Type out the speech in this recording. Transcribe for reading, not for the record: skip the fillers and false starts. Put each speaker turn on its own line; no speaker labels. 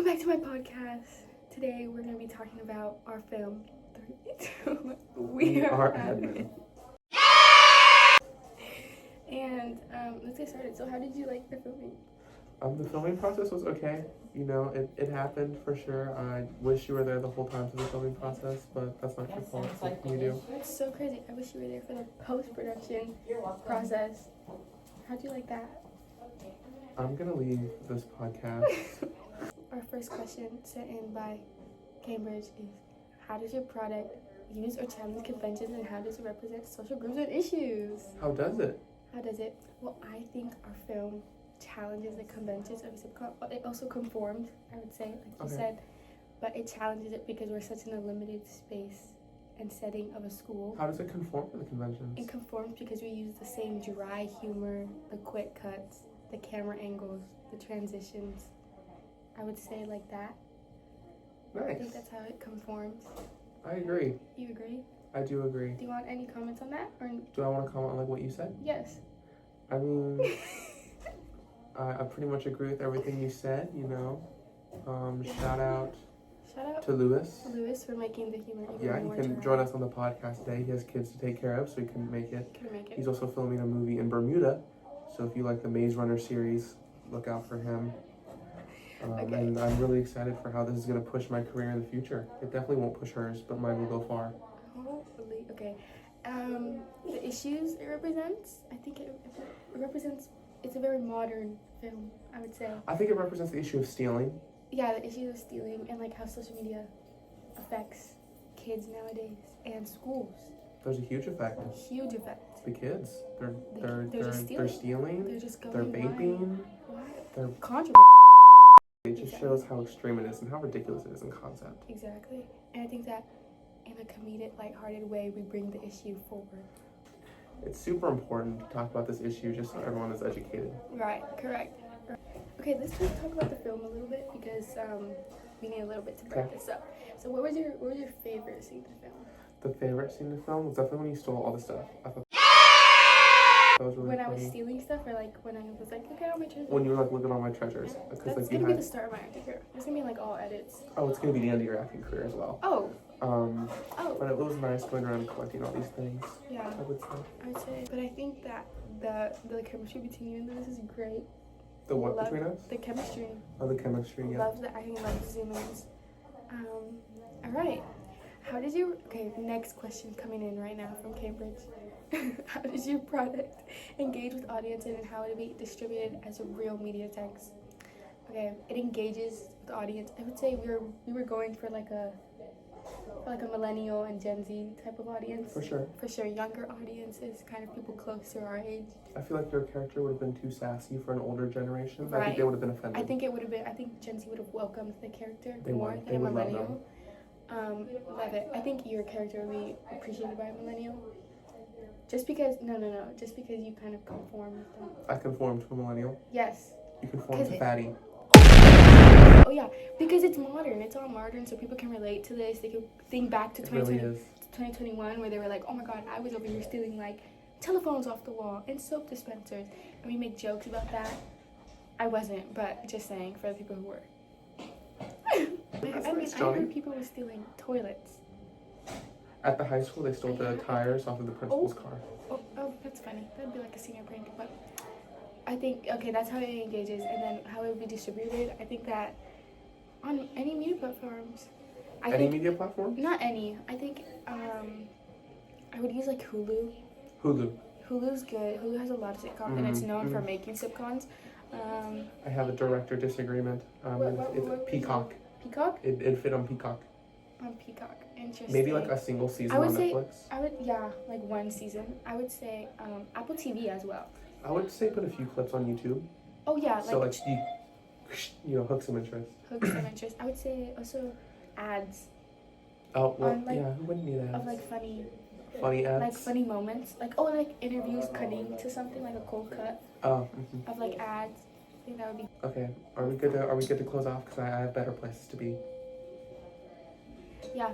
back to my podcast. Today we're going to be talking about our film. We are admin. And let's get started. So how did you like the filming?
The filming process was okay. You know, it happened for sure. I wish you were there the whole time through the filming process, but that's not your fault. What can you do?
It's so crazy. I wish you were there for the post-production process. How'd you like that?
I'm gonna leave this podcast.
Our first question sent in by Cambridge is, how does your product use or challenge conventions, and how does it represent social groups and issues?
How does it?
How does it? Well, I think our film challenges the conventions of it also conforms, I would say, like you said, but it challenges it because we're such in a limited space and setting of a school.
How does it conform to the conventions?
It conforms because we use the same dry humor, the quick cuts, the camera angles, the transitions. I would say like that.
Nice.
I think that's how it conforms.
I agree.
You agree?
I do agree.
Do you want any comments on that? Or
Do I want to comment on like what you said?
yes.
I mean, I pretty much agree with everything you said, you know. Shout out to Lewis.
Lewis for making the humor even
Yeah,
more
he can
dry.
join us on the podcast today. He has kids to take care of, so he couldn't make it.
Couldn't make it.
He's also filming a movie in Bermuda, so if you like the Maze Runner series, look out for him.
Okay.
And I'm really excited for how this is going to push my career in the future. It definitely won't push hers, but mine will go far.
Hopefully. Okay. The issues it represents, I think it represents, it's a very modern film, I would say.
I think it represents the issue of stealing.
Yeah, the issue of stealing and like how social media affects kids nowadays and schools.
There's a huge effect.
Huge effect.
The kids, they're
just
stealing.
They're just going
They're vaping.
What?
They're
Controversy.
It just shows how extreme it is and how ridiculous it is in concept.
Exactly. And I think that in a comedic, lighthearted way, we bring the issue forward.
It's super important to talk about this issue just so everyone is educated.
Right, correct. Okay, let's just talk about the film a little bit because we need a little bit to break this up. So what was your favorite scene in the film?
The favorite scene in the film was definitely when you stole all the stuff. I thought that was really
When
funny.
I was stealing stuff, or like when I was like, look at all my treasures.
When you were like looking at all my treasures.
That's
Because like
gonna be the start of my acting career. It's gonna be like all edits.
Oh, it's gonna be the end of your acting career as well.
Oh.
But it was nice going around and collecting all these things.
Yeah.
I would say.
But I think that the chemistry between you and Lewis is great.
The what
Love
between us?
The chemistry.
Oh, the chemistry, yeah.
Love the acting, love the zoom-ins. Alright. Next question coming in right now from Cambridge. How does your product engage with audiences, and how would it be distributed as a real media text? Okay, it engages with the audience. I would say we were going for like a millennial and Gen Z type of audience.
For sure.
For sure, younger audiences, kind of people close to our age.
I feel like your character would have been too sassy for an older generation.
Right.
I think they would have been offended.
I think Gen Z would have welcomed the character
They
more
would.
than
They
a
would love
millennial. Love it. I think your character would be appreciated by a millennial. Just because you kind of conform with them.
I conform to a millennial.
Yes.
You conform to fatty.
Oh yeah, because it's modern. It's all modern, so people can relate to this. They can think back to 2021 where they were like, oh my god, I was over here stealing like telephones off the wall and soap dispensers, and we make jokes about that. I wasn't, but just saying for the people who were. I heard people were stealing toilets.
At the high school, they stole the tires off of the principal's car.
Oh, that's funny. That'd be like a senior prank, but I think, okay, that's how it engages, and then how it would be distributed. I think that on any media platforms.
Media platform?
Not any. I think I would use like Hulu. Hulu's good. Hulu has a lot of sitcoms, and it's known for making sitcoms.
I have a director disagreement. It's Peacock.
Peacock?
It fit on Peacock.
On Peacock. Interesting.
Maybe like a single season on Netflix.
Like one season. I would say Apple TV as well.
I would say put a few clips on YouTube.
Oh yeah.
So like you hook some interest.
I would say also ads.
Oh well, who wouldn't need ads?
Of like funny
ads.
Like funny moments. Like interviews cutting to something like a cold cut.
Oh.
Of like ads. I think that would be.
Okay. Are we good to close off? Because I have better places to be.
Yeah.